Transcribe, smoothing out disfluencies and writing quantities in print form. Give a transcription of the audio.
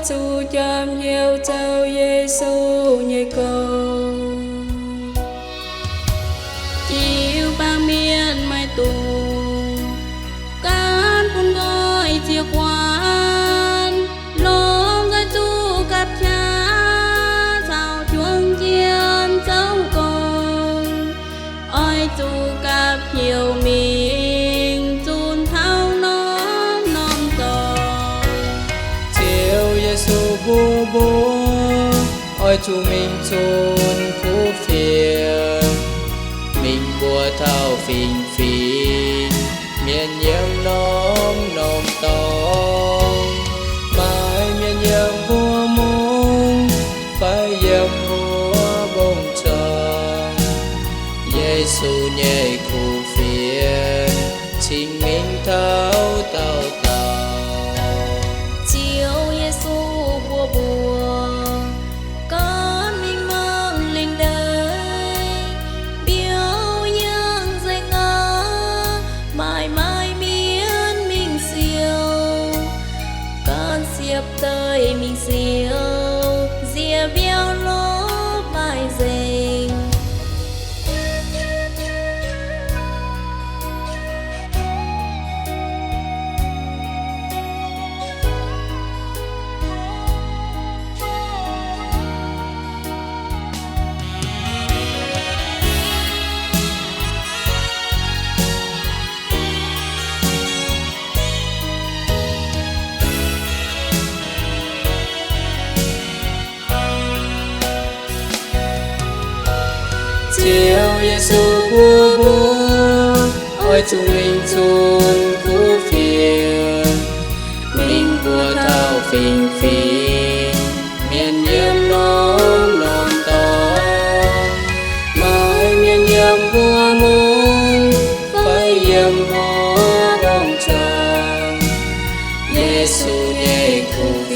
Giêsu chăm nhiều châu Giêsu nhảy cầu chiều ba miền mai tù cán con gọi chia quan lom ra chu cặp cha sao chuông chiên châu công ôi chu cặp hiểu mình chun thao non non tò chiều Giêsu bu bu ôi chú mình chun phú phiền mình bùa thao phình phình miền nhiễm nóm nóm tông mãi miền nhiễm vua mông phải nhiễm vua bông tròn Giêsu nhảy khu phiền chính mình thao tao tao chiều Giêsu bùa bùa con mình mang lên đời biểu những dây ngã mãi mãi miên mình siêu con xiệp tới mình siêu dìa béo lố bài dình chiều Giêsu bu bu ôi chúng mình chun phú phiền mình bùa thao phình phình miền nhiễm nóm nóm tông mãi miền nhiễm vua mông phải nhiễm vua bông tròn Giêsu nhảy cùng